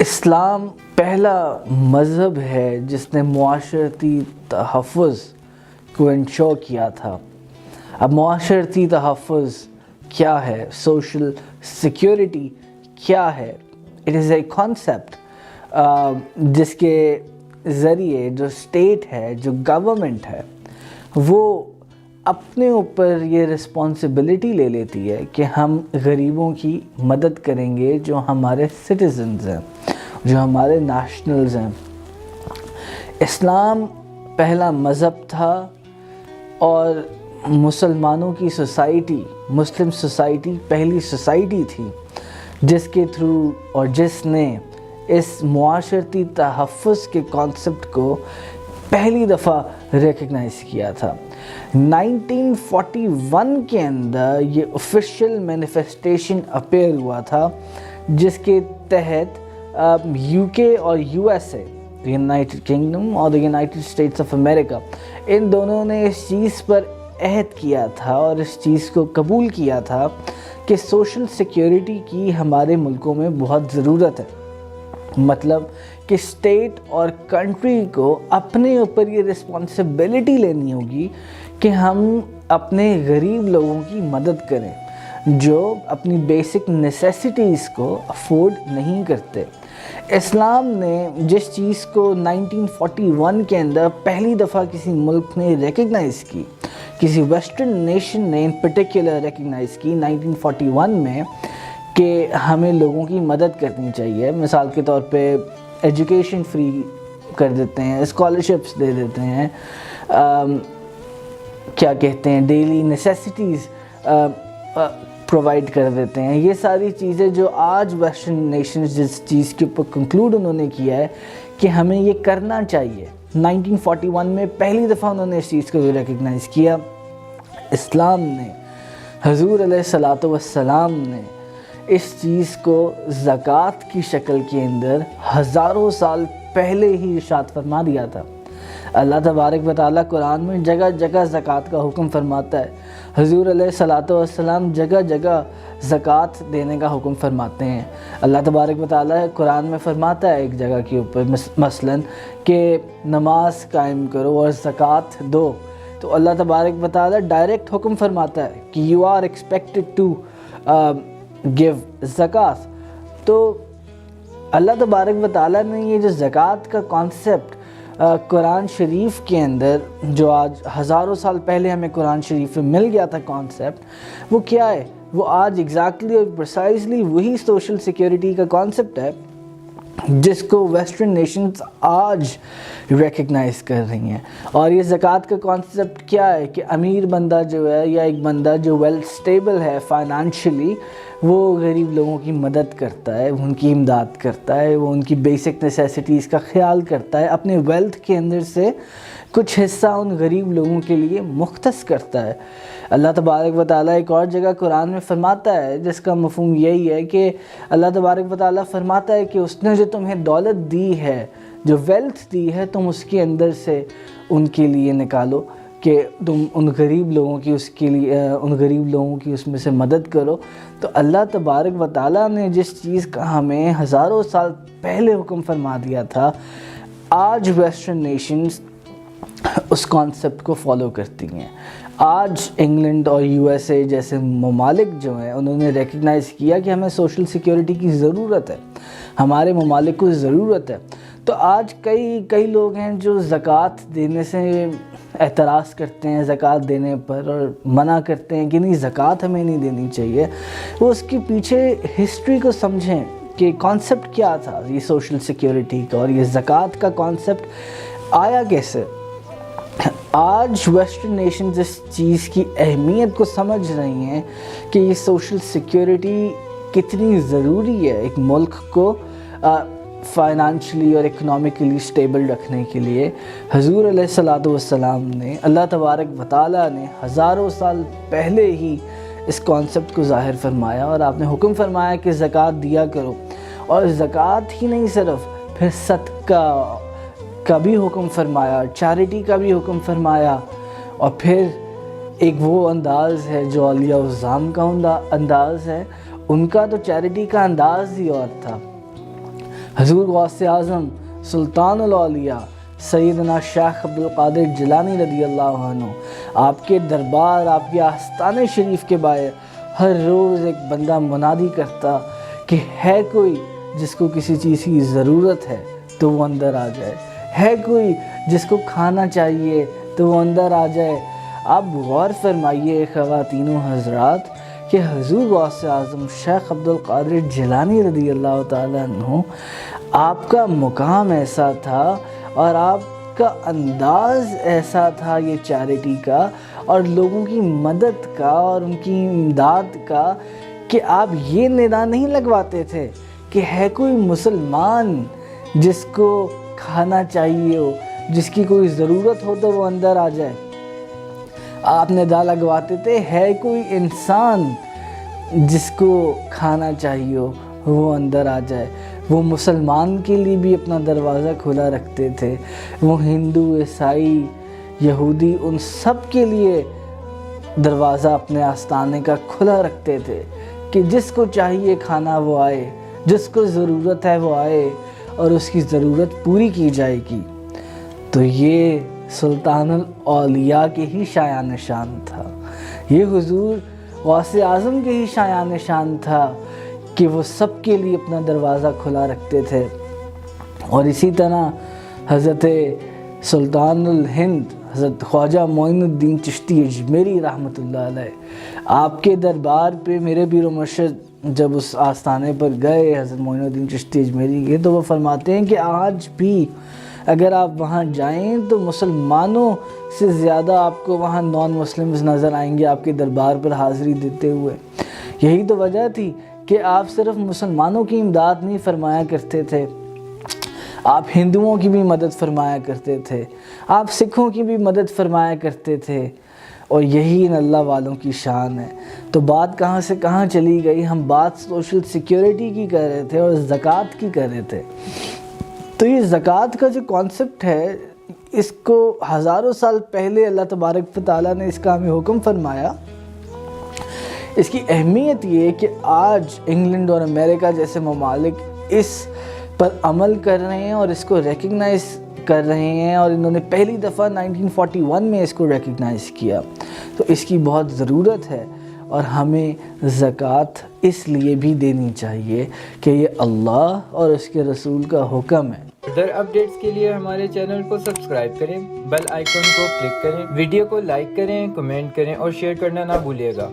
اسلام پہلا مذہب ہے جس نے معاشرتی تحفظ کو انشور کیا تھا۔ اب معاشرتی تحفظ کیا ہے، سوشل سیکیورٹی کیا ہے؟ اٹ از اے کانسیپٹ جس کے ذریعے جو اسٹیٹ ہے، جو گورنمنٹ ہے، وہ اپنے اوپر یہ رسپانسبلٹی لے لیتی ہے کہ ہم غریبوں کی مدد کریں گے، جو ہمارے سٹیزنز ہیں، جو ہمارے نیشنلز ہیں۔ اسلام پہلا مذہب تھا اور مسلمانوں کی سوسائٹی، مسلم سوسائٹی پہلی سوسائٹی تھی جس کے تھرو اور جس نے اس معاشرتی تحفظ کے کانسیپٹ کو پہلی دفعہ ریکگنائز کیا تھا۔ 1941 کے اندر یہ آفیشیل مینیفیسٹیشن اپیئر ہوا تھا جس کے تحت یو کے اور U S A, United kingdom اور یونائٹڈ اسٹیٹس آف امریکہ، ان دونوں نے اس چیز پر عہد کیا تھا اور اس چیز کو قبول کیا تھا کہ سوشل سیکیورٹی کی ہمارے ملکوں میں بہت ضرورت ہے۔ مطلب کہ اسٹیٹ اور کنٹری کو اپنے اوپر یہ رسپانسبلٹی لینی ہوگی کہ ہم اپنے غریب لوگوں کی مدد کریں جو اپنی بیسک نیسیسٹیز کو افورڈ نہیں کرتے۔ اسلام نے جس چیز کو 1941 کے اندر پہلی دفعہ کسی ملک نے ریکگنائز کی، کسی ویسٹرن نیشن نے ان پرٹیکولر ریکگنائز کی 1941 میں، کہ ہمیں لوگوں کی مدد کرنی چاہیے۔ مثال کے طور پہ ایجوکیشن فری کر دیتے ہیں، اسکالرشپس دے دیتے ہیں، کیا کہتے ہیں، ڈیلی نیسیسٹیز پرووائڈ کر دیتے ہیں۔ یہ ساری چیزیں جو آج ویسٹرن نیشنز جس چیز کے اوپر کنکلوڈ انہوں نے کیا ہے کہ ہمیں یہ کرنا چاہیے، 1941 میں پہلی دفعہ انہوں نے اس چیز کو ریکگنائز کیا۔ اسلام نے، حضور علیہ الصلوۃ والسلام نے اس چیز کو زکوٰۃ کی شکل کے اندر ہزاروں سال پہلے ہی ارشاد فرما دیا تھا۔ اللہ تبارک و تعالیٰ قرآن میں جگہ جگہ زکوٰۃ کا حکم فرماتا ہے۔ حضور علیہ الصلوۃ والسلام جگہ جگہ زکوٰۃ دینے کا حکم فرماتے ہیں۔ اللہ تبارک و تعالیٰ قرآن میں فرماتا ہے ایک جگہ کے اوپر مثلاً کہ نماز قائم کرو اور زکوٰۃ دو، تو اللہ تبارک و تعالیٰ ڈائریکٹ حکم فرماتا ہے کہ you are expected to give زکوٰۃ۔ تو اللہ تبارک و تعالیٰ نے یہ جو زکوٰۃ کا کانسیپٹ قرآن شریف کے اندر، جو آج ہزاروں سال پہلے ہمیں قرآن شریف میں مل گیا تھا کانسیپٹ، وہ کیا ہے؟ وہ آج ایگزیکٹلی اور پرسائزلی وہی سوشل سیکیورٹی کا کانسیپٹ ہے جس کو ویسٹرن نیشنز آج ریکگنائز کر رہی ہیں۔ اور یہ زکوٰۃ کا کانسیپٹ کیا ہے کہ امیر بندہ جو ہے، یا ایک بندہ جو ویل اسٹیبل ہے فائنانشلی، وہ غریب لوگوں کی مدد کرتا ہے، وہ ان کی امداد کرتا ہے، وہ ان کی بیسک نیسیسٹیز کا خیال کرتا ہے، اپنے ویلتھ کے اندر سے کچھ حصہ ان غریب لوگوں کے لیے مختص کرتا ہے۔ اللہ تبارک و تعالیٰ ایک اور جگہ قرآن میں فرماتا ہے جس کا مفہوم یہی ہے کہ اللہ تبارک و تعالیٰ فرماتا ہے کہ اس نے جو تمہیں دولت دی ہے، جو ویلتھ دی ہے، تم اس کے اندر سے ان کے لیے نکالو کہ تم ان غریب لوگوں کی اس میں سے مدد کرو۔ تو اللہ تبارک و تعالیٰ نے جس چیز کا ہمیں ہزاروں سال پہلے حکم فرما دیا تھا، آج ویسٹرن نیشنز اس کانسیپٹ کو فالو کرتی ہیں۔ آج انگلینڈ اور یو ایس اے جیسے ممالک جو ہیں، انہوں نے ریکگنائز کیا کہ ہمیں سوشل سیکیورٹی کی ضرورت ہے، ہمارے ممالک کو ضرورت ہے۔ تو آج کئی لوگ ہیں جو زکوٰۃ دینے سے اعتراض کرتے ہیں، زکوٰۃ دینے پر، اور منع کرتے ہیں کہ نہیں، زکوٰۃ ہمیں نہیں دینی چاہیے۔ وہ اس کے پیچھے ہسٹری کو سمجھیں کہ کانسیپٹ کیا تھا یہ سوشل سیکیورٹی کا، اور یہ زکوٰۃ کا کانسیپٹ آیا کیسے۔ آج ویسٹرن نیشنز اس چیز کی اہمیت کو سمجھ رہی ہیں کہ یہ سوشل سیکیورٹی کتنی ضروری ہے ایک ملک کو فائنانشلی اور اکنامکلی اسٹیبل رکھنے کے لیے۔ حضور علیہ الصلوۃ والسلام نے، اللہ تبارک و تعالیٰ نے ہزاروں سال پہلے ہی اس کانسیپٹ کو ظاہر فرمایا، اور آپ نے حکم فرمایا کہ زکوٰۃ دیا کرو۔ اور زکوٰۃ ہی نہیں، صرف پھر صدقہ کا بھی حکم فرمایا، چیریٹی کا بھی حکم فرمایا، اور پھر ایک وہ انداز ہے جو اولیاء الظام کا انداز ہے، ان کا تو چیریٹی کا انداز ہی اور تھا۔ حضور غوث اعظم سلطان العلیاء سیدنا شیخ عبدالقادر جیلانی رضی اللہ عنہ آپ کے دربار، آپ کے آستانے شریف کے باہر ہر روز ایک بندہ منادی کرتا کہ ہے کوئی جس کو کسی چیز کی ضرورت ہے تو وہ اندر آ جائے، ہے کوئی جس کو کھانا چاہیے تو وہ اندر آ جائے۔ آپ غور فرمائیے خواتین و حضرات کہ حضور غوث اعظم شیخ عبدالقادر جیلانی رضی اللہ تعالیٰ عنہ آپ کا مقام ایسا تھا اور آپ کا انداز ایسا تھا یہ چیریٹی کا اور لوگوں کی مدد کا اور ان کی امداد کا کہ آپ یہ ندا نہیں لگواتے تھے کہ ہے کوئی مسلمان جس کو کھانا چاہیے ہو، جس کی کوئی ضرورت ہو تو وہ اندر آ جائے۔ آپ ندا لگواتے تھے ہے کوئی انسان جس کو کھانا چاہیے ہو وہ اندر آ جائے۔ وہ مسلمان کے لیے بھی اپنا دروازہ کھلا رکھتے تھے، وہ ہندو، عیسائی، یہودی، ان سب کے لیے دروازہ اپنے آستانے کا کھلا رکھتے تھے کہ جس کو چاہیے کھانا وہ آئے، جس کو ضرورت ہے وہ آئے اور اس کی ضرورت پوری کی جائے گی۔ تو یہ سلطان الاولیاء کے ہی شایان شان تھا، یہ حضور غوث اعظم کے ہی شایان شان تھا کہ وہ سب کے لیے اپنا دروازہ کھلا رکھتے تھے۔ اور اسی طرح حضرت سلطان الہند حضرت خواجہ معین الدین چشتی اجمیری رحمۃ اللہ علیہ، آپ کے دربار پہ میرے پیر و مرشد جب اس آستانے پر گئے حضرت معین الدین چشتی اجمیری کے، تو وہ فرماتے ہیں کہ آج بھی اگر آپ وہاں جائیں تو مسلمانوں سے زیادہ آپ کو وہاں نان مسلمز نظر آئیں گے آپ کے دربار پر حاضری دیتے ہوئے۔ یہی تو وجہ تھی کہ آپ صرف مسلمانوں کی امداد نہیں فرمایا کرتے تھے، آپ ہندوؤں کی بھی مدد فرمایا کرتے تھے، آپ سکھوں کی بھی مدد فرمایا کرتے تھے، اور یہی ان اللہ والوں کی شان ہے۔ تو بات کہاں سے کہاں چلی گئی، ہم بات سوشل سیکیورٹی کی کر رہے تھے اور زکوٰۃ کی کر رہے تھے۔ تو یہ زکوٰۃ کا جو کانسیپٹ ہے، اس کو ہزاروں سال پہلے اللہ تبارک و تعالیٰ نے اس کا ہمیں حکم فرمایا۔ اس کی اہمیت یہ ہے کہ آج انگلینڈ اور امریکہ جیسے ممالک اس پر عمل کر رہے ہیں اور اس کو ریکگنائز کر رہے ہیں، اور انہوں نے پہلی دفعہ 1941 میں اس کو ریکگنائز کیا۔ تو اس کی بہت ضرورت ہے اور ہمیں زکوٰۃ اس لیے بھی دینی چاہیے کہ یہ اللہ اور اس کے رسول کا حکم ہے۔ فردر اپڈیٹس کے لیے ہمارے چینل کو سبسکرائب کریں، بیل آئیکن کو کلک کریں، ویڈیو کو لائک کریں، کمنٹ کریں اور شیئر کرنا نہ بھولیے گا۔